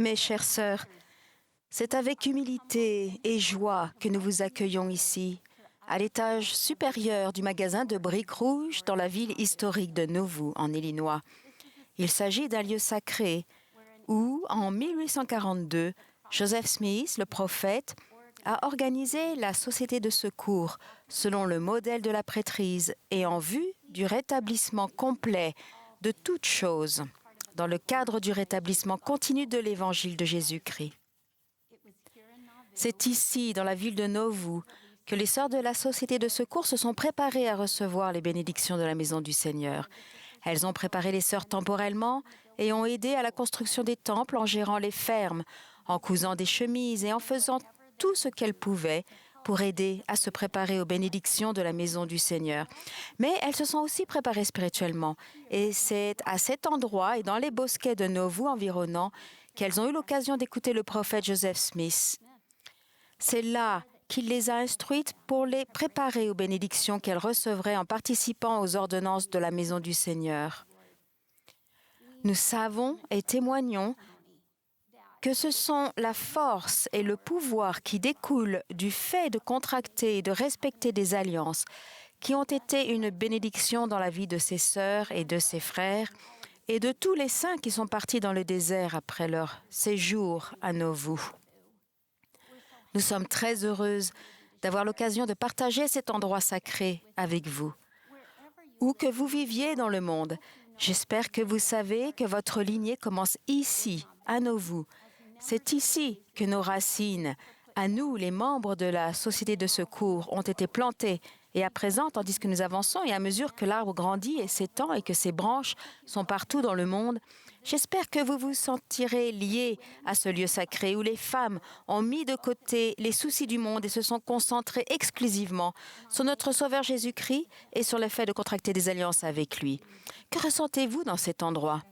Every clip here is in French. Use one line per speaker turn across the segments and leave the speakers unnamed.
Mes chères sœurs, c'est avec humilité et joie que nous vous accueillons ici, à l'étage supérieur du magasin de briques rouges dans la ville historique de Nauvoo, en Illinois. Il s'agit d'un lieu sacré où, en 1842, Joseph Smith, le prophète, a organisé la Société de secours selon le modèle de la prêtrise et en vue du rétablissement complet de toutes choses dans le cadre du rétablissement continu de l'Évangile de Jésus-Christ. C'est ici, dans la ville de Nauvoo, que les sœurs de la Société de secours se sont préparées à recevoir les bénédictions de la Maison du Seigneur. Elles ont préparé les sœurs temporellement et ont aidé à la construction des temples en gérant les fermes, en cousant des chemises et en faisant tout ce qu'elles pouvaient pour aider à se préparer aux bénédictions de la Maison du Seigneur. Mais elles se sont aussi préparées spirituellement. Et c'est à cet endroit et dans les bosquets de Nauvoo environnants qu'elles ont eu l'occasion d'écouter le prophète Joseph Smith. C'est là qu'il les a instruites pour les préparer aux bénédictions qu'elles recevraient en participant aux ordonnances de la Maison du Seigneur. Nous savons et témoignons que ce sont la force et le pouvoir qui découlent du fait de contracter et de respecter des alliances qui ont été une bénédiction dans la vie de ses sœurs et de ses frères et de tous les saints qui sont partis dans le désert après leur séjour à Nauvoo. Nous sommes très heureuses d'avoir l'occasion de partager cet endroit sacré avec vous. Où que vous viviez dans le monde, j'espère que vous savez que votre lignée commence ici, à Nauvoo. C'est ici que nos racines, à nous, les membres de la Société de secours, ont été plantées. Et à présent, tandis que nous avançons et à mesure que l'arbre grandit et s'étend et que ses branches sont partout dans le monde, j'espère que vous vous sentirez liés à ce lieu sacré où les femmes ont mis de côté les soucis du monde et se sont concentrées exclusivement sur notre Sauveur Jésus-Christ et sur le fait de contracter des alliances avec lui. Que ressentez-vous dans cet endroit?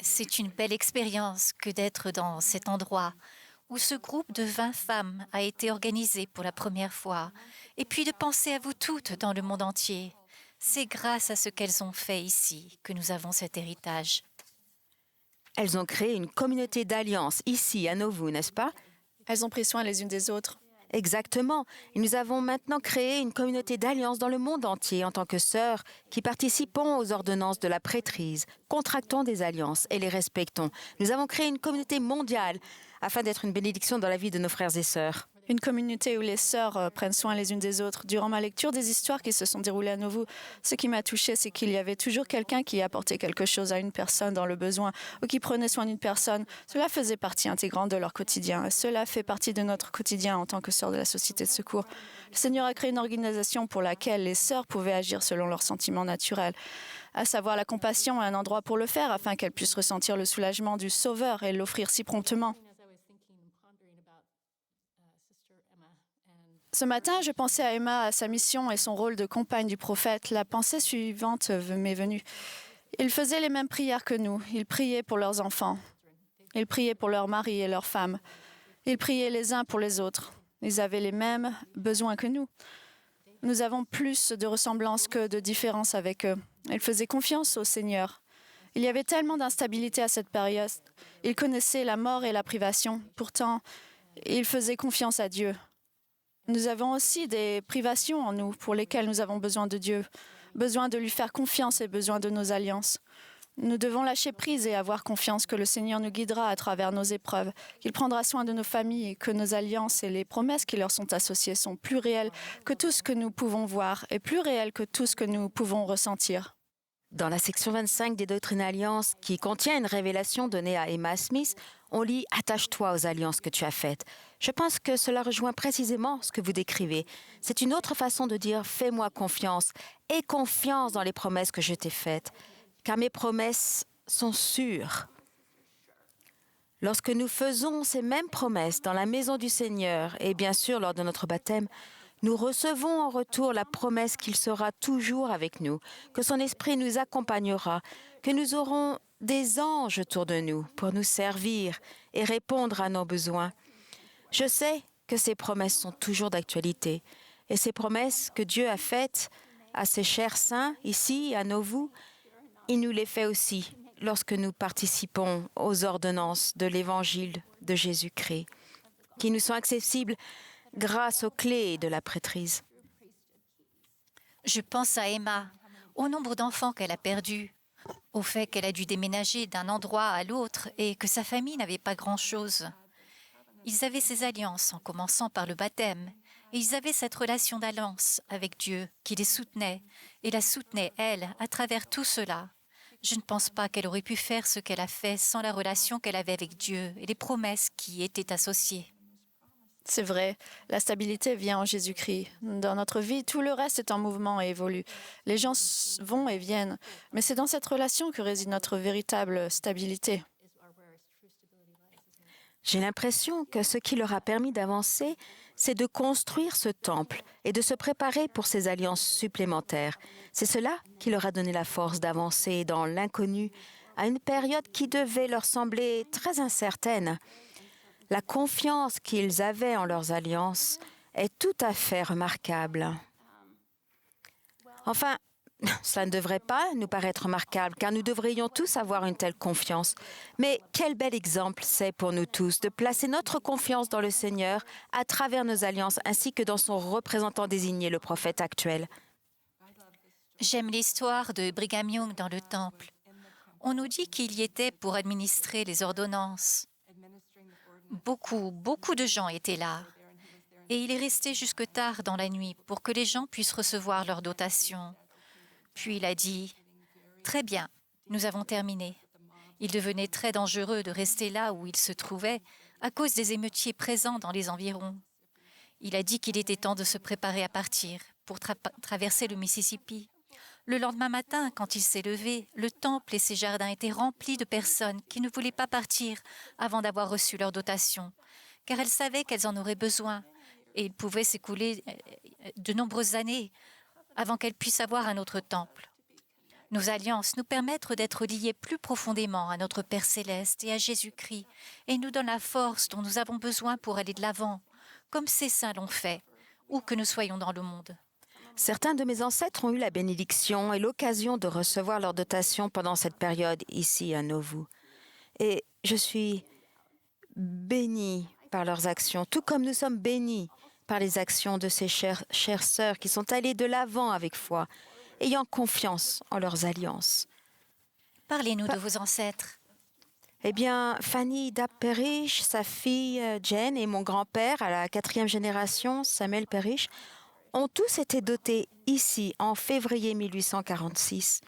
C'est une belle expérience que d'être dans cet endroit où ce groupe de 20 femmes a été organisé pour la première fois, et puis de penser à vous toutes dans le monde entier. C'est grâce à ce qu'elles ont fait ici que nous avons cet héritage.
Elles ont créé une communauté d'alliance ici, à Nauvoo, n'est-ce pas?
Elles ont pris soin les unes des autres.
Exactement. Et nous avons maintenant créé une communauté d'alliance dans le monde entier en tant que sœurs qui participons aux ordonnances de la prêtrise, contractons des alliances et les respectons. Nous avons créé une communauté mondiale afin d'être une bénédiction dans la vie de nos frères et sœurs.
Une communauté où les sœurs prennent soin les unes des autres. Durant ma lecture des histoires qui se sont déroulées à Nauvoo, ce qui m'a touchée, c'est qu'il y avait toujours quelqu'un qui apportait quelque chose à une personne dans le besoin ou qui prenait soin d'une personne. Cela faisait partie intégrante de leur quotidien. Cela fait partie de notre quotidien en tant que sœurs de la Société de secours. Le Seigneur a créé une organisation pour laquelle les sœurs pouvaient agir selon leurs sentiments naturels, à savoir la compassion et un endroit pour le faire afin qu'elles puissent ressentir le soulagement du Sauveur et l'offrir si promptement. Ce matin, je pensais à Emma, à sa mission et son rôle de compagne du prophète. La pensée suivante m'est venue. Ils faisaient les mêmes prières que nous. Ils priaient pour leurs enfants. Ils priaient pour leurs maris et leurs femmes. Ils priaient les uns pour les autres. Ils avaient les mêmes besoins que nous. Nous avons plus de ressemblance que de différence avec eux. Ils faisaient confiance au Seigneur. Il y avait tellement d'instabilité à cette période. Ils connaissaient la mort et la privation. Pourtant, ils faisaient confiance à Dieu. Nous avons aussi des privations en nous pour lesquelles nous avons besoin de Dieu, besoin de lui faire confiance et besoin de nos alliances. Nous devons lâcher prise et avoir confiance que le Seigneur nous guidera à travers nos épreuves, qu'il prendra soin de nos familles et que nos alliances et les promesses qui leur sont associées sont plus réelles que tout ce que nous pouvons voir et plus réelles que tout ce que nous pouvons ressentir.
Dans la section 25 des Doctrines et Alliances, qui contient une révélation donnée à Emma Smith, on lit « Attache-toi aux alliances que tu as faites ». Je pense que cela rejoint précisément ce que vous décrivez. C'est une autre façon de dire « Fais-moi confiance » et confiance dans les promesses que je t'ai faites, car mes promesses sont sûres. Lorsque nous faisons ces mêmes promesses dans la maison du Seigneur et bien sûr lors de notre baptême, nous recevons en retour la promesse qu'il sera toujours avec nous, que son esprit nous accompagnera, que nous aurons des anges autour de nous pour nous servir et répondre à nos besoins. Je sais que ces promesses sont toujours d'actualité et ces promesses que Dieu a faites à ses chers saints ici à Nauvoo, il nous les fait aussi lorsque nous participons aux ordonnances de l'Évangile de Jésus-Christ, qui nous sont accessibles grâce aux clés de la prêtrise.
Je pense à Emma, au nombre d'enfants qu'elle a perdus, au fait qu'elle a dû déménager d'un endroit à l'autre et que sa famille n'avait pas grand-chose. Ils avaient ces alliances en commençant par le baptême, et ils avaient cette relation d'alliance avec Dieu qui les soutenait et la soutenait, elle, à travers tout cela. Je ne pense pas qu'elle aurait pu faire ce qu'elle a fait sans la relation qu'elle avait avec Dieu et les promesses qui y étaient associées.
C'est vrai, la stabilité vient en Jésus-Christ. Dans notre vie, tout le reste est en mouvement et évolue. Les gens vont et viennent, mais c'est dans cette relation que réside notre véritable stabilité.
J'ai l'impression que ce qui leur a permis d'avancer, c'est de construire ce temple et de se préparer pour ces alliances supplémentaires. C'est cela qui leur a donné la force d'avancer dans l'inconnu à une période qui devait leur sembler très incertaine. La confiance qu'ils avaient en leurs alliances est tout à fait remarquable. Enfin, cela ne devrait pas nous paraître remarquable, car nous devrions tous avoir une telle confiance. Mais quel bel exemple c'est pour nous tous de placer notre confiance dans le Seigneur à travers nos alliances, ainsi que dans son représentant désigné, le prophète actuel.
J'aime l'histoire de Brigham Young dans le temple. On nous dit qu'il y était pour administrer les ordonnances. Beaucoup de gens étaient là. Et il est resté jusque tard dans la nuit pour que les gens puissent recevoir leur dotation. Puis il a dit « Très bien, nous avons terminé ». Il devenait très dangereux de rester là où il se trouvait à cause des émeutiers présents dans les environs. Il a dit qu'il était temps de se préparer à partir pour traverser le Mississippi. Le lendemain matin, quand il s'est levé, le temple et ses jardins étaient remplis de personnes qui ne voulaient pas partir avant d'avoir reçu leur dotation, car elles savaient qu'elles en auraient besoin, et il pouvait s'écouler de nombreuses années avant qu'elles puissent avoir un autre temple. Nos alliances nous permettent d'être liés plus profondément à notre Père céleste et à Jésus-Christ, et nous donnent la force dont nous avons besoin pour aller de l'avant, comme ces saints l'ont fait, où que nous soyons dans le monde.
Certains de mes ancêtres ont eu la bénédiction et l'occasion de recevoir leur dotation pendant cette période ici à Nauvoo. Et je suis bénie par leurs actions, tout comme nous sommes bénis par les actions de ces chères sœurs qui sont allées de l'avant avec foi, ayant confiance en leurs alliances.
Parlez-nous de vos ancêtres.
Eh bien, Fanny Dapp Parrish, sa fille Jen et mon grand-père à la 4e génération, Samuel Parrish, ont tous été dotés ici en février 1846.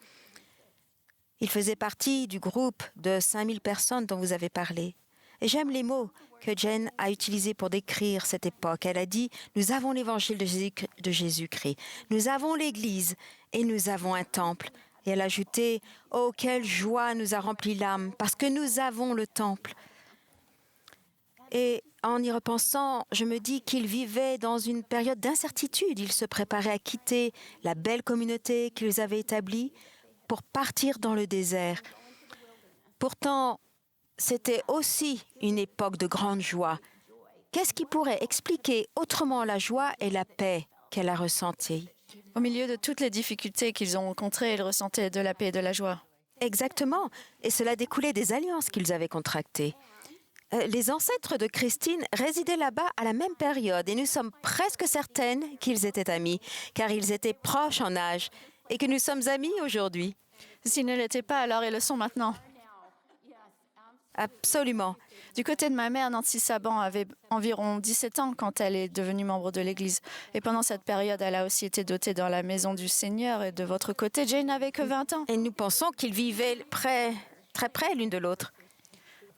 Ils faisaient partie du groupe de 5000 personnes dont vous avez parlé. Et j'aime les mots que Jen a utilisés pour décrire cette époque. Elle a dit « Nous avons l'évangile de Jésus-Christ, nous avons l'Église et nous avons un temple. » Et elle a ajouté « Oh, quelle joie nous a rempli l'âme parce que nous avons le temple. » Et en y repensant, je me dis qu'ils vivaient dans une période d'incertitude. Ils se préparaient à quitter la belle communauté qu'ils avaient établie pour partir dans le désert. Pourtant, c'était aussi une époque de grande joie. Qu'est-ce qui pourrait expliquer autrement la joie et la paix qu'elle a ressentie?
Au milieu de toutes les difficultés qu'ils ont rencontrées, ils ressentaient de la paix et de la joie.
Exactement. Et cela découlait des alliances qu'ils avaient contractées. Les ancêtres de Christine résidaient là-bas à la même période et nous sommes presque certaines qu'ils étaient amis, car ils étaient proches en âge et que nous sommes amis aujourd'hui.
S'ils ne l'étaient pas, alors ils le sont maintenant.
Absolument.
Du côté de ma mère, Nancy Saban avait environ 17 ans quand elle est devenue membre de l'Église. Et pendant cette période, elle a aussi été dotée dans la maison du Seigneur. Et de votre côté, Jane n'avait que 20 ans.
Et nous pensons qu'ils vivaient très près l'une de l'autre.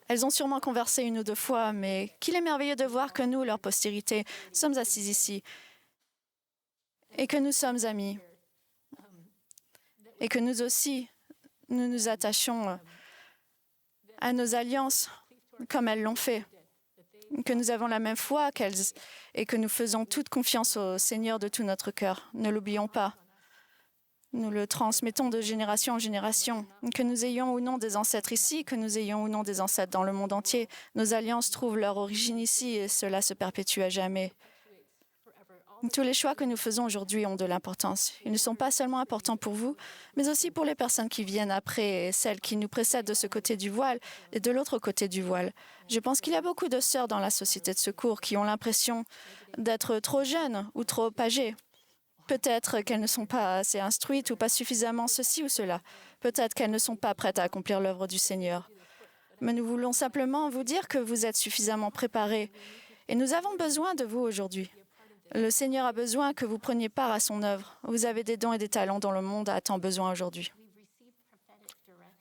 Elles ont sûrement conversé une ou deux fois, mais qu'il est merveilleux de voir que nous, leur postérité, sommes assis ici et que nous sommes amis. Et que nous aussi, nous nous attachons à nos alliances comme elles l'ont fait. Que nous avons la même foi qu'elles et que nous faisons toute confiance au Seigneur de tout notre cœur. Ne l'oublions pas. Nous le transmettons de génération en génération. Que nous ayons ou non des ancêtres ici, que nous ayons ou non des ancêtres dans le monde entier, nos alliances trouvent leur origine ici et cela se perpétue à jamais. Tous les choix que nous faisons aujourd'hui ont de l'importance. Ils ne sont pas seulement importants pour vous, mais aussi pour les personnes qui viennent après et celles qui nous précèdent de ce côté du voile et de l'autre côté du voile. Je pense qu'il y a beaucoup de sœurs dans la société de secours qui ont l'impression d'être trop jeunes ou trop âgées. Peut-être qu'elles ne sont pas assez instruites ou pas suffisamment ceci ou cela. Peut-être qu'elles ne sont pas prêtes à accomplir l'œuvre du Seigneur. Mais nous voulons simplement vous dire que vous êtes suffisamment préparés et nous avons besoin de vous aujourd'hui. Le Seigneur a besoin que vous preniez part à son œuvre. Vous avez des dons et des talents dont le monde a tant besoin aujourd'hui.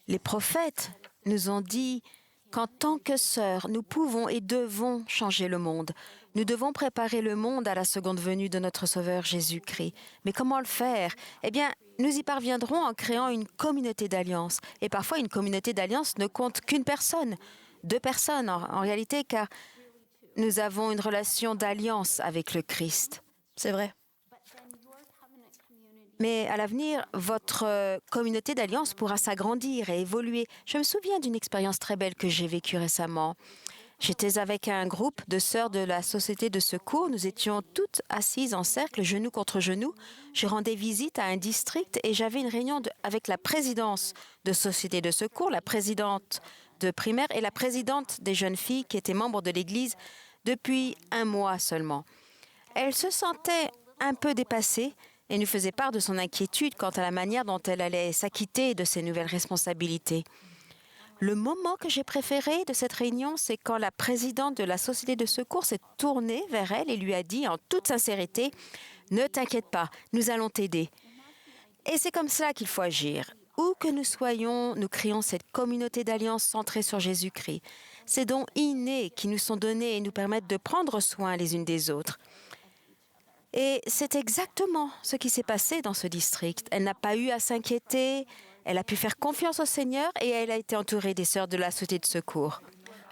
Les prophètes nous ont dit qu'en tant que sœurs, nous pouvons et devons changer le monde. Nous devons préparer le monde à la seconde venue de notre Sauveur Jésus-Christ. Mais comment le faire? Eh bien, nous y parviendrons en créant une communauté d'alliance. Et parfois, une communauté d'alliance ne compte qu'une personne, deux personnes en réalité, car nous avons une relation d'alliance avec le Christ.
C'est vrai.
Mais à l'avenir, votre communauté d'alliance pourra s'agrandir et évoluer. Je me souviens d'une expérience très belle que j'ai vécue récemment. J'étais avec un groupe de sœurs de la Société de secours. Nous étions toutes assises en cercle, genou contre genou. Je rendais visite à un district et j'avais une réunion avec la présidence de Société de secours, la présidente de primaire et la présidente des jeunes filles qui étaient membres de l'Église depuis un mois seulement. Elle se sentait un peu dépassée et nous faisait part de son inquiétude quant à la manière dont elle allait s'acquitter de ses nouvelles responsabilités. Le moment que j'ai préféré de cette réunion, c'est quand la présidente de la Société de secours s'est tournée vers elle et lui a dit en toute sincérité « Ne t'inquiète pas, nous allons t'aider ». Et c'est comme cela qu'il faut agir. Où que nous soyons, nous créons cette communauté d'alliance centrée sur Jésus-Christ. Ces dons innés qui nous sont donnés et nous permettent de prendre soin les unes des autres. Et c'est exactement ce qui s'est passé dans ce district. Elle n'a pas eu à s'inquiéter, elle a pu faire confiance au Seigneur et elle a été entourée des sœurs de la Société de secours.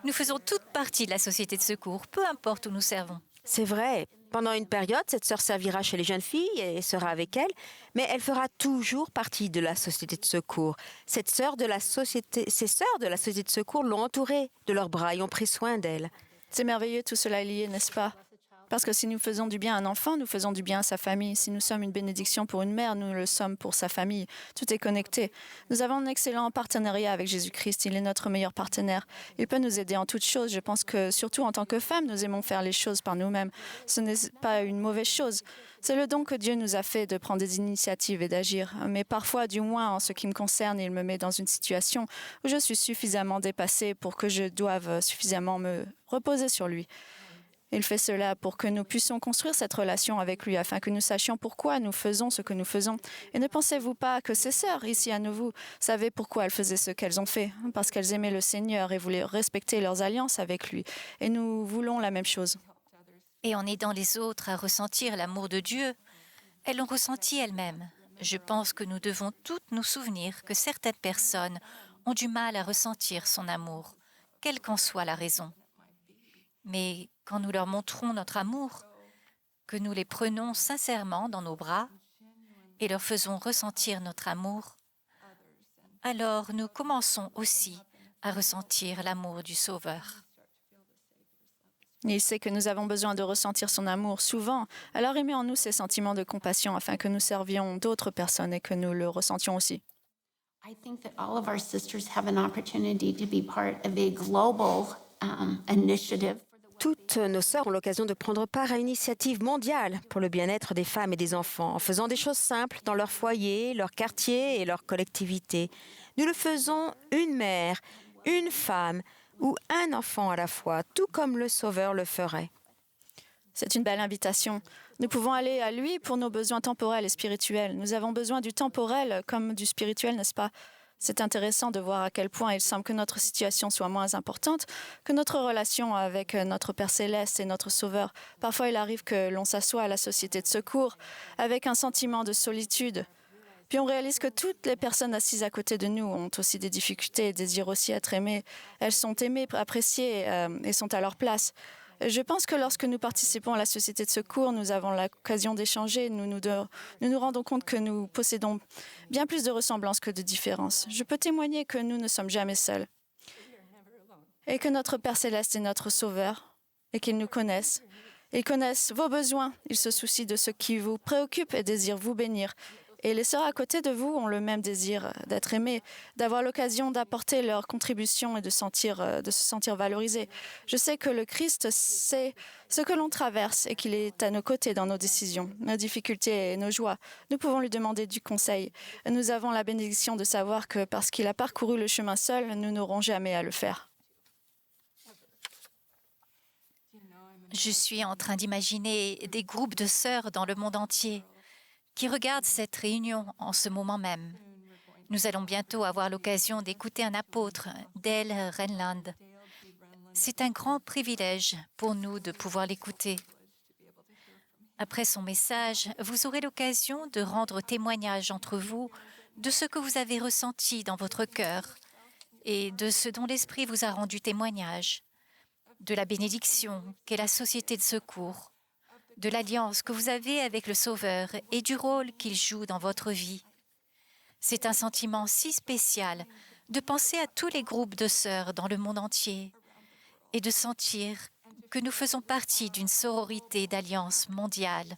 Nous faisons toute partie de la société de secours, peu importe où nous servons.
C'est vrai. Pendant une période, cette sœur servira chez les jeunes filles et sera avec elles, mais elle fera toujours partie de la Société de secours. Ces sœurs de la Société de secours l'ont entourée de leurs bras et ont pris soin d'elle.
C'est merveilleux, tout cela est lié, n'est-ce pas? Parce que si nous faisons du bien à un enfant, nous faisons du bien à sa famille. Si nous sommes une bénédiction pour une mère, nous le sommes pour sa famille. Tout est connecté. Nous avons un excellent partenariat avec Jésus-Christ. Il est notre meilleur partenaire. Il peut nous aider en toutes choses. Je pense que, surtout en tant que femmes, nous aimons faire les choses par nous-mêmes. Ce n'est pas une mauvaise chose. C'est le don que Dieu nous a fait de prendre des initiatives et d'agir. Mais parfois, du moins en ce qui me concerne, il me met dans une situation où je suis suffisamment dépassée pour que je doive suffisamment me reposer sur lui. Il fait cela pour que nous puissions construire cette relation avec lui, afin que nous sachions pourquoi nous faisons ce que nous faisons. Et ne pensez-vous pas que ces sœurs, ici à nouveau, savaient pourquoi elles faisaient ce qu'elles ont fait? Parce qu'elles aimaient le Seigneur et voulaient respecter leurs alliances avec lui. Et nous voulons la même chose.
Et en aidant les autres à ressentir l'amour de Dieu, elles l'ont ressenti elles-mêmes. Je pense que nous devons toutes nous souvenir que certaines personnes ont du mal à ressentir son amour, quelle qu'en soit la raison. Mais quand nous leur montrons notre amour, que nous les prenons sincèrement dans nos bras et leur faisons ressentir notre amour, alors nous commençons aussi à ressentir l'amour du Sauveur.
Il sait que nous avons besoin de ressentir son amour souvent, alors il met en nous ces sentiments de compassion afin que nous servions d'autres personnes et que nous le ressentions aussi.
I think that all of our sisters have an opportunity to be part of a global initiative.
Toutes nos sœurs ont l'occasion de prendre part à une initiative mondiale pour le bien-être des femmes et des enfants, en faisant des choses simples dans leur foyer, leur quartier et leur collectivité. Nous le faisons une mère, une femme ou un enfant à la fois, tout comme le Sauveur le ferait.
C'est une belle invitation. Nous pouvons aller à lui pour nos besoins temporels et spirituels. Nous avons besoin du temporel comme du spirituel, n'est-ce pas? C'est intéressant de voir à quel point il semble que notre situation soit moins importante que notre relation avec notre Père Céleste et notre Sauveur. Parfois, il arrive que l'on s'assoit à la Société de secours avec un sentiment de solitude. Puis on réalise que toutes les personnes assises à côté de nous ont aussi des difficultés et désirent aussi être aimées. Elles sont aimées, appréciées et sont à leur place. Je pense que lorsque nous participons à la Société de secours, nous avons l'occasion d'échanger. Nous nous rendons compte que nous possédons bien plus de ressemblances que de différences. Je peux témoigner que nous ne sommes jamais seuls et que notre Père Céleste est notre Sauveur et qu'il nous connaisse Ils connaissent vos besoins, ils se soucient de ce qui vous préoccupe et désirent vous bénir. Et les sœurs à côté de vous ont le même désir d'être aimées, d'avoir l'occasion d'apporter leur contribution et de se sentir valorisées. Je sais que le Christ sait ce que l'on traverse et qu'il est à nos côtés dans nos décisions, nos difficultés et nos joies. Nous pouvons lui demander du conseil. Nous avons la bénédiction de savoir que parce qu'il a parcouru le chemin seul, nous n'aurons jamais à le faire.
Je suis en train d'imaginer des groupes de sœurs dans le monde entier qui regardent cette réunion en ce moment même. Nous allons bientôt avoir l'occasion d'écouter un apôtre, Dale Renland. C'est un grand privilège pour nous de pouvoir l'écouter. Après son message, vous aurez l'occasion de rendre témoignage entre vous de ce que vous avez ressenti dans votre cœur et de ce dont l'Esprit vous a rendu témoignage, de la bénédiction qu'est la société de secours, de l'alliance que vous avez avec le Sauveur et du rôle qu'il joue dans votre vie. C'est un sentiment si spécial de penser à tous les groupes de sœurs dans le monde entier et de sentir que nous faisons partie d'une sororité d'alliance mondiale.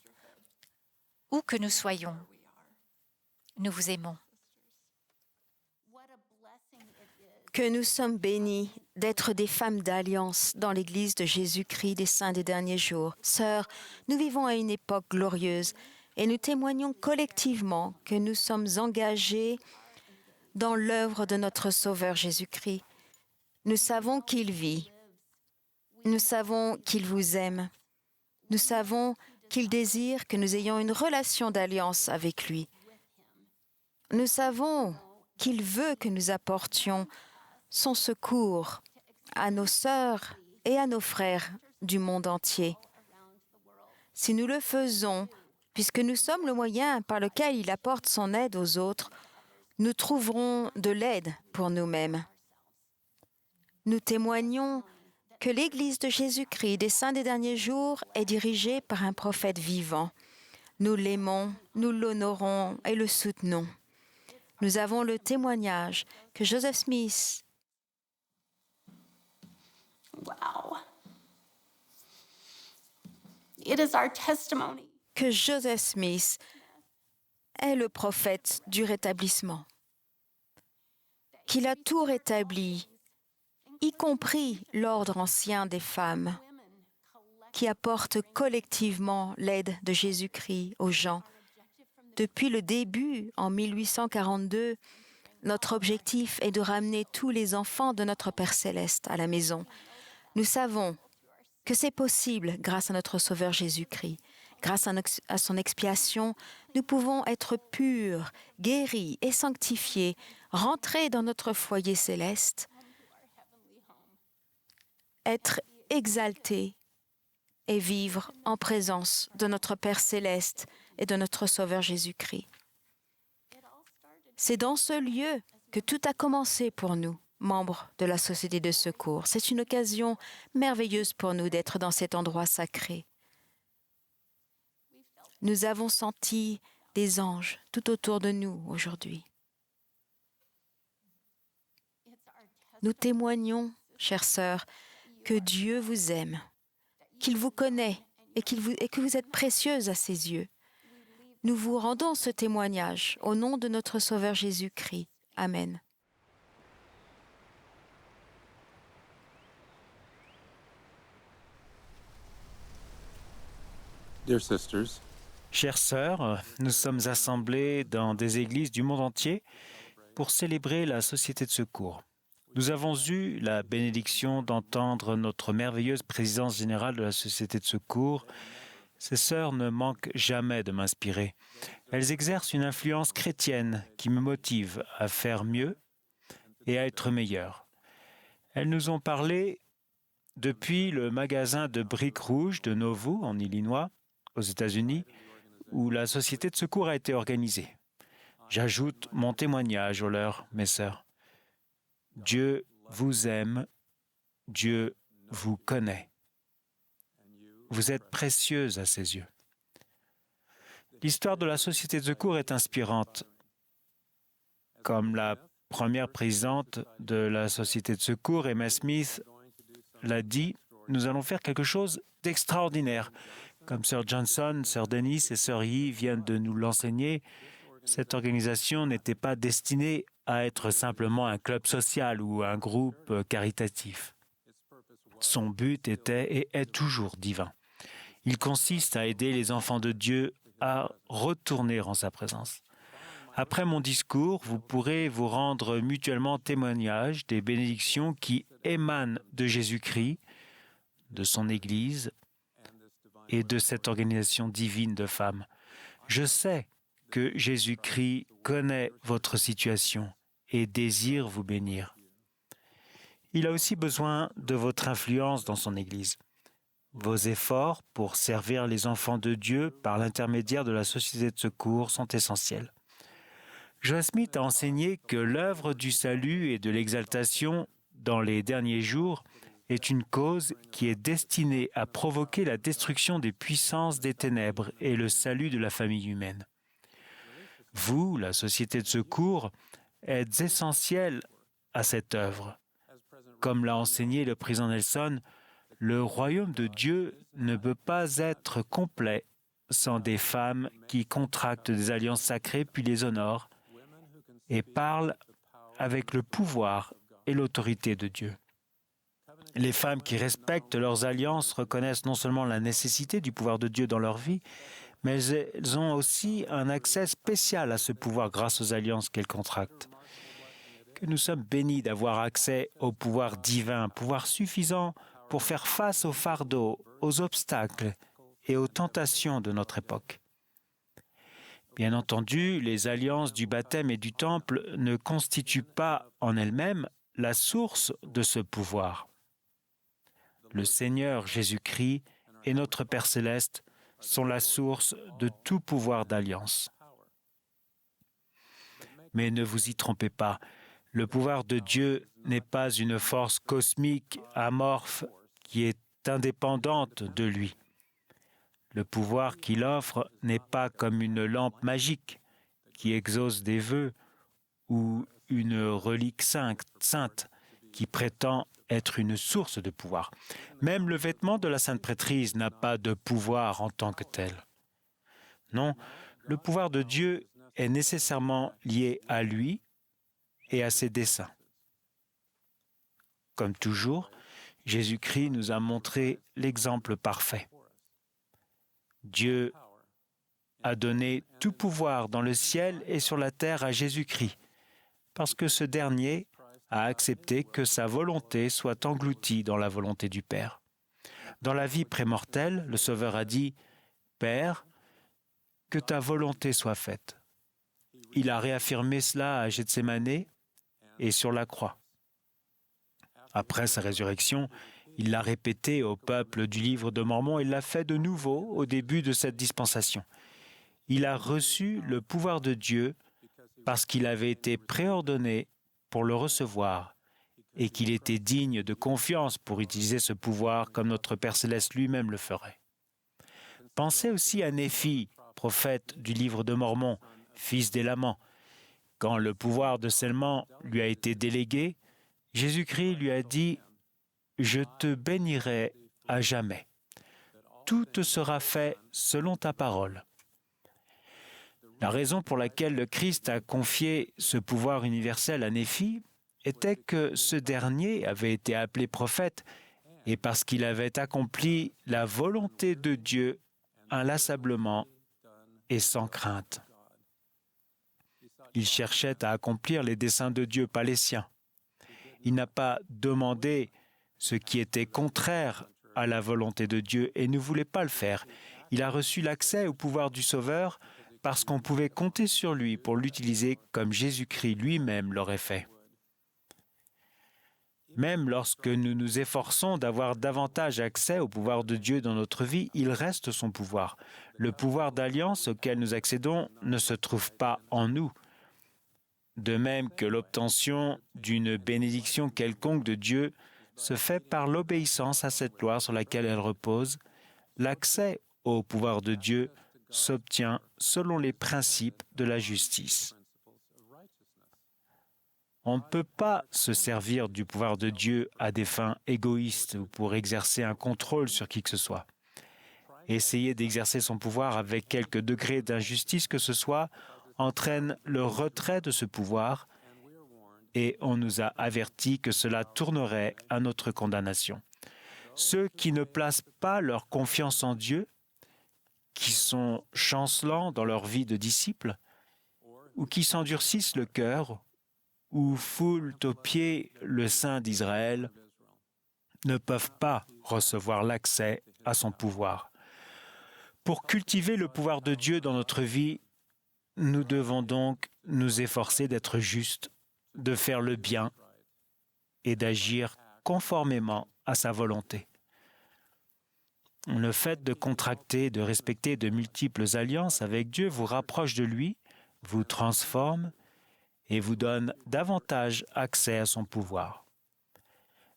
Où que nous soyons, nous vous aimons.
Que nous sommes bénis d'être des femmes d'alliance dans l'Église de Jésus-Christ des saints des derniers jours. Sœurs, nous vivons à une époque glorieuse et nous témoignons collectivement que nous sommes engagés dans l'œuvre de notre Sauveur Jésus-Christ. Nous savons qu'il vit. Nous savons qu'il vous aime. Nous savons qu'il désire que nous ayons une relation d'alliance avec lui. Nous savons qu'il veut que nous apportions son secours à nos sœurs et à nos frères du monde entier. Si nous le faisons, puisque nous sommes le moyen par lequel il apporte son aide aux autres, nous trouverons de l'aide pour nous-mêmes. Nous témoignons que l'Église de Jésus-Christ des saints des derniers jours est dirigée par un prophète vivant. Nous l'aimons, nous l'honorons et le soutenons. Nous avons le témoignage que Joseph Smith
Wow. It is our testimony
est le prophète du rétablissement, qu'il a tout rétabli, y compris l'ordre ancien des femmes, qui apporte collectivement l'aide de Jésus-Christ aux gens. Depuis le début, en 1842, notre objectif est de ramener tous les enfants de notre Père céleste à la maison. Nous savons que c'est possible grâce à notre Sauveur Jésus-Christ. Grâce à son expiation, nous pouvons être purs, guéris et sanctifiés, rentrer dans notre foyer céleste, être exaltés et vivre en présence de notre Père céleste et de notre Sauveur Jésus-Christ. C'est dans ce lieu que tout a commencé pour nous, membres de la Société de secours. C'est une occasion merveilleuse pour nous d'être dans cet endroit sacré. Nous avons senti des anges tout autour de nous aujourd'hui. Nous témoignons, chères sœurs, que Dieu vous aime, qu'il vous connaît et que vous êtes précieuses à ses yeux. Nous vous rendons ce témoignage au nom de notre Sauveur Jésus-Christ. Amen.
Dear sisters,
Chères sœurs, nous sommes assemblés dans des églises du monde entier pour célébrer la Société de secours. Nous avons eu la bénédiction d'entendre notre merveilleuse présidence générale de la Société de secours. Ces sœurs ne manquent jamais de m'inspirer. Elles exercent une influence chrétienne qui me motive à faire mieux et à être meilleure. Elles nous ont parlé depuis le magasin de briques rouges de Nauvoo, en Illinois, aux États-Unis, où la Société de secours a été organisée. J'ajoute mon témoignage aux leurs, mes sœurs. Dieu vous aime, Dieu vous connaît. Vous êtes précieuses à ses yeux. L'histoire de la Société de secours est inspirante. Comme la première présidente de la Société de secours, Emma Smith, l'a dit, nous allons faire quelque chose d'extraordinaire. Comme Sir Johnson, Sir Denis et Sir Yi viennent de nous l'enseigner, cette organisation n'était pas destinée à être simplement un club social ou un groupe caritatif. Son but était et est toujours divin. Il consiste à aider les enfants de Dieu à retourner en sa présence. Après mon discours, vous pourrez vous rendre mutuellement témoignage des bénédictions qui émanent de Jésus-Christ, de son Église et de cette organisation divine de femmes. Je sais que Jésus-Christ connaît votre situation et désire vous bénir. Il a aussi besoin de votre influence dans son Église. Vos efforts pour servir les enfants de Dieu par l'intermédiaire de la Société de secours sont essentiels. Joel Smith a enseigné que l'œuvre du salut et de l'exaltation dans les derniers jours est une cause qui est destinée à provoquer la destruction des puissances des ténèbres et le salut de la famille humaine. Vous, la Société de secours, êtes essentiels à cette œuvre. Comme l'a enseigné le président Nelson, le royaume de Dieu ne peut pas être complet sans des femmes qui contractent des alliances sacrées puis les honorent et parlent avec le pouvoir et l'autorité de Dieu. Les femmes qui respectent leurs alliances reconnaissent non seulement la nécessité du pouvoir de Dieu dans leur vie, mais elles ont aussi un accès spécial à ce pouvoir grâce aux alliances qu'elles contractent. Que nous sommes bénis d'avoir accès au pouvoir divin, pouvoir suffisant pour faire face aux fardeaux, aux obstacles et aux tentations de notre époque. Bien entendu, les alliances du baptême et du temple ne constituent pas en elles-mêmes la source de ce pouvoir. Le Seigneur Jésus-Christ et notre Père céleste sont la source de tout pouvoir d'alliance. Mais ne vous y trompez pas, le pouvoir de Dieu n'est pas une force cosmique amorphe qui est indépendante de lui. Le pouvoir qu'il offre n'est pas comme une lampe magique qui exauce des vœux ou une relique sainte qui prétend être une source de pouvoir. Même le vêtement de la sainte prêtrise n'a pas de pouvoir en tant que tel. Non, le pouvoir de Dieu est nécessairement lié à lui et à ses desseins. Comme toujours, Jésus-Christ nous a montré l'exemple parfait. Dieu a donné tout pouvoir dans le ciel et sur la terre à Jésus-Christ, parce que ce dernier a accepté que sa volonté soit engloutie dans la volonté du Père. Dans la vie prémortelle, le Sauveur a dit « Père, que ta volonté soit faite ». Il a réaffirmé cela à Gethsémanée et sur la croix. Après sa résurrection, il l'a répété au peuple du livre de Mormon et l'a fait de nouveau au début de cette dispensation. Il a reçu le pouvoir de Dieu parce qu'il avait été préordonné pour le recevoir et qu'il était digne de confiance pour utiliser ce pouvoir comme notre Père céleste lui-même le ferait. Pensez aussi à Néphi, prophète du livre de Mormon, fils d'Élaman. Quand le pouvoir de scellement lui a été délégué, Jésus-Christ lui a dit « Je te bénirai à jamais. Tout te sera fait selon ta parole. » La raison pour laquelle le Christ a confié ce pouvoir universel à Néphi était que ce dernier avait été appelé prophète et parce qu'il avait accompli la volonté de Dieu inlassablement et sans crainte. Il cherchait à accomplir les desseins de Dieu, pas les siens. Il n'a pas demandé ce qui était contraire à la volonté de Dieu et ne voulait pas le faire. Il a reçu l'accès au pouvoir du Sauveur parce qu'on pouvait compter sur lui pour l'utiliser comme Jésus-Christ lui-même l'aurait fait. Même lorsque nous nous efforçons d'avoir davantage accès au pouvoir de Dieu dans notre vie, il reste son pouvoir. Le pouvoir d'alliance auquel nous accédons ne se trouve pas en nous. De même que l'obtention d'une bénédiction quelconque de Dieu se fait par l'obéissance à cette loi sur laquelle elle repose, l'accès au pouvoir de Dieu s'obtient selon les principes de la justice. On ne peut pas se servir du pouvoir de Dieu à des fins égoïstes ou pour exercer un contrôle sur qui que ce soit. Essayer d'exercer son pouvoir avec quelque degré d'injustice que ce soit entraîne le retrait de ce pouvoir et on nous a averti que cela tournerait à notre condamnation. Ceux qui ne placent pas leur confiance en Dieu, qui sont chancelants dans leur vie de disciples, ou qui s'endurcissent le cœur, ou foulent aux pieds le Saint d'Israël, ne peuvent pas recevoir l'accès à son pouvoir. Pour cultiver le pouvoir de Dieu dans notre vie, nous devons donc nous efforcer d'être justes, de faire le bien et d'agir conformément à sa volonté. Le fait de contracter, de respecter de multiples alliances avec Dieu vous rapproche de lui, vous transforme et vous donne davantage accès à son pouvoir.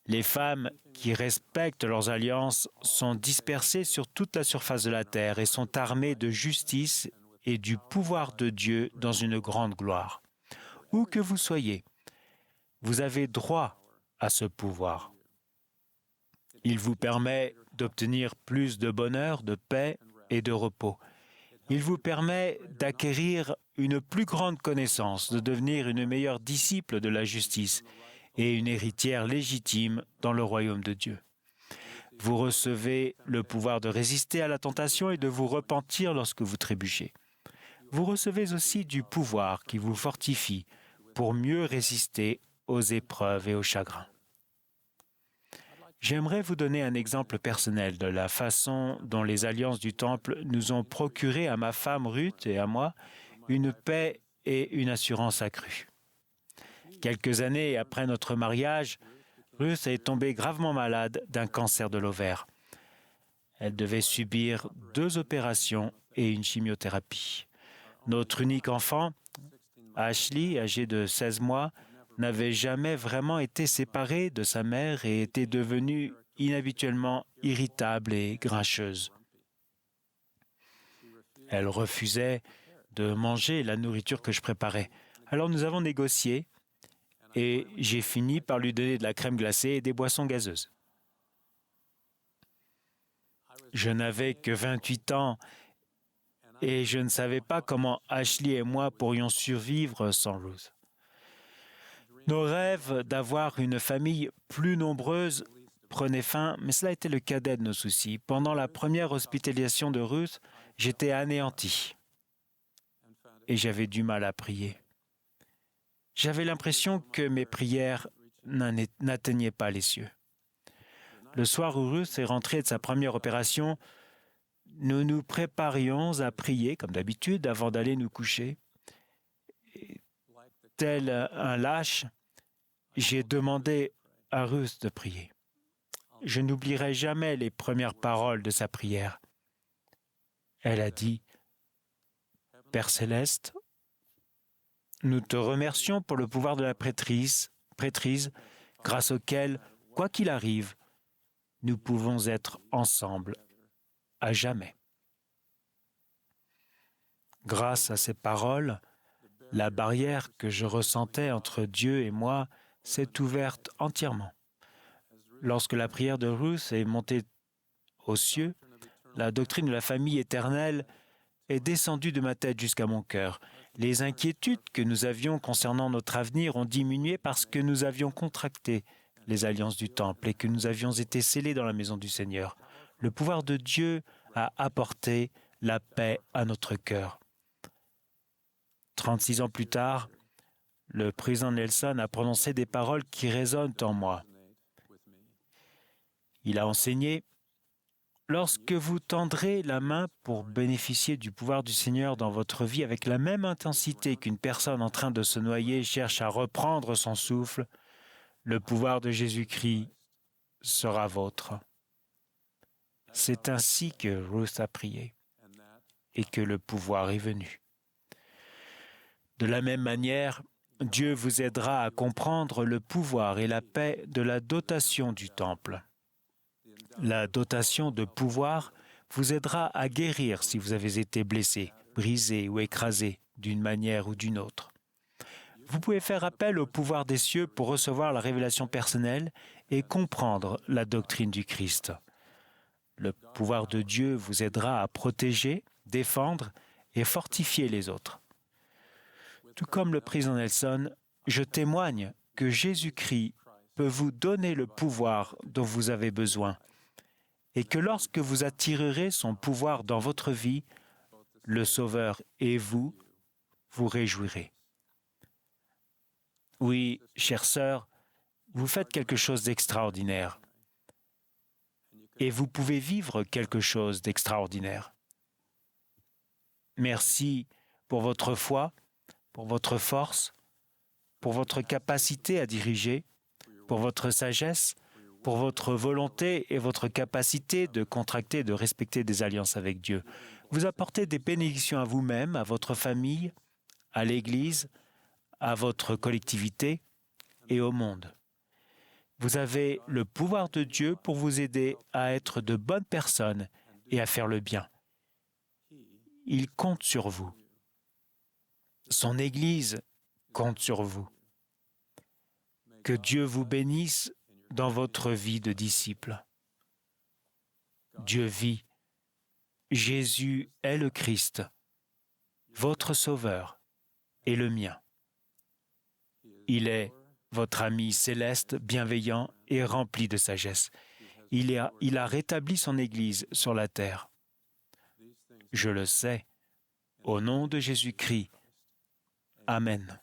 Les femmes qui respectent leurs alliances sont dispersées sur toute la surface de la terre et sont armées de justice et du pouvoir de Dieu dans une grande gloire. Où que vous soyez, vous avez droit à ce pouvoir. Il vous permet d'obtenir plus de bonheur, de paix et de repos. Il vous permet d'acquérir une plus grande connaissance, de devenir une meilleure disciple de la justice et une héritière légitime dans le royaume de Dieu. Vous recevez le pouvoir de résister à la tentation et de vous repentir lorsque vous trébuchez. Vous recevez aussi du pouvoir qui vous fortifie pour mieux résister aux épreuves et aux chagrins. J'aimerais vous donner un exemple personnel de la façon dont les alliances du Temple nous ont procuré à ma femme Ruth et à moi une paix et une assurance accrue. Quelques années après notre mariage, Ruth est tombée gravement malade d'un cancer de l'ovaire. Elle devait subir 2 opérations et une chimiothérapie. Notre unique enfant, Ashley, âgé de 16 mois, n'avait jamais vraiment été séparée de sa mère et était devenue inhabituellement irritable et grincheuse. Elle refusait de manger la nourriture que je préparais. Alors nous avons négocié et j'ai fini par lui donner de la crème glacée et des boissons gazeuses. Je n'avais que 28 ans et je ne savais pas comment Ashley et moi pourrions survivre sans Ruth. Nos rêves d'avoir une famille plus nombreuse prenaient fin, mais cela était le cadet de nos soucis. Pendant la première hospitalisation de Ruth, j'étais anéanti et j'avais du mal à prier. J'avais l'impression que mes prières n'atteignaient pas les cieux. Le soir où Ruth est rentrée de sa première opération, nous nous préparions à prier, comme d'habitude, avant d'aller nous coucher. Tel un lâche, j'ai demandé à Ruth de prier. Je n'oublierai jamais les premières paroles de sa prière. Elle a dit, « Père céleste, nous te remercions pour le pouvoir de la prêtrise, grâce auquel, quoi qu'il arrive, nous pouvons être ensemble à jamais. » Grâce à ces paroles, la barrière que je ressentais entre Dieu et moi s'est ouverte entièrement. Lorsque la prière de Ruth est montée aux cieux, la doctrine de la famille éternelle est descendue de ma tête jusqu'à mon cœur. Les inquiétudes que nous avions concernant notre avenir ont diminué parce que nous avions contracté les alliances du Temple et que nous avions été scellés dans la maison du Seigneur. Le pouvoir de Dieu a apporté la paix à notre cœur. 36 ans plus tard, le président Nelson a prononcé des paroles qui résonnent en moi. Il a enseigné « Lorsque vous tendrez la main pour bénéficier du pouvoir du Seigneur dans votre vie avec la même intensité qu'une personne en train de se noyer cherche à reprendre son souffle, le pouvoir de Jésus-Christ sera vôtre. » C'est ainsi que Ruth a prié et que le pouvoir est venu. De la même manière, Dieu vous aidera à comprendre le pouvoir et la paix de la dotation du Temple. La dotation de pouvoir vous aidera à guérir si vous avez été blessé, brisé ou écrasé d'une manière ou d'une autre. Vous pouvez faire appel au pouvoir des cieux pour recevoir la révélation personnelle et comprendre la doctrine du Christ. Le pouvoir de Dieu vous aidera à protéger, défendre et fortifier les autres. Tout comme le président Nelson, je témoigne que Jésus-Christ peut vous donner le pouvoir dont vous avez besoin et que lorsque vous attirerez son pouvoir dans votre vie, le Sauveur et vous, vous réjouirez. Oui, chère sœur, vous faites quelque chose d'extraordinaire et vous pouvez vivre quelque chose d'extraordinaire. Merci pour votre foi, pour votre force, pour votre capacité à diriger, pour votre sagesse, pour votre volonté et votre capacité de contracter, de respecter des alliances avec Dieu. Vous apportez des bénédictions à vous-même, à votre famille, à l'Église, à votre collectivité et au monde. Vous avez le pouvoir de Dieu pour vous aider à être de bonnes personnes et à faire le bien. Il compte sur vous. Son Église compte sur vous. Que Dieu vous bénisse dans votre vie de disciple. Dieu vit. Jésus est le Christ, votre Sauveur et le mien. Il est votre ami céleste, bienveillant et rempli de sagesse. Il a rétabli son Église sur la terre. Je le sais. Au nom de Jésus-Christ. Amen.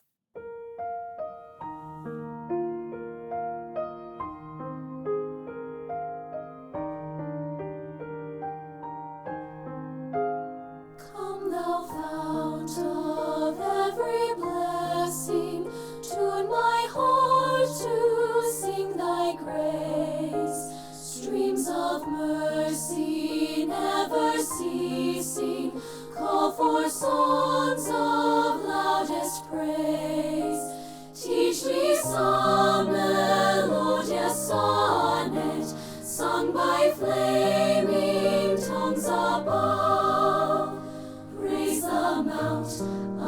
Come, thou fount of every blessing, tune my heart to sing thy grace. Streams of mercy never ceasing, call for songs of loudest praise. Teach me some melodious sonnet, sung by flaming tongues above. Praise the mount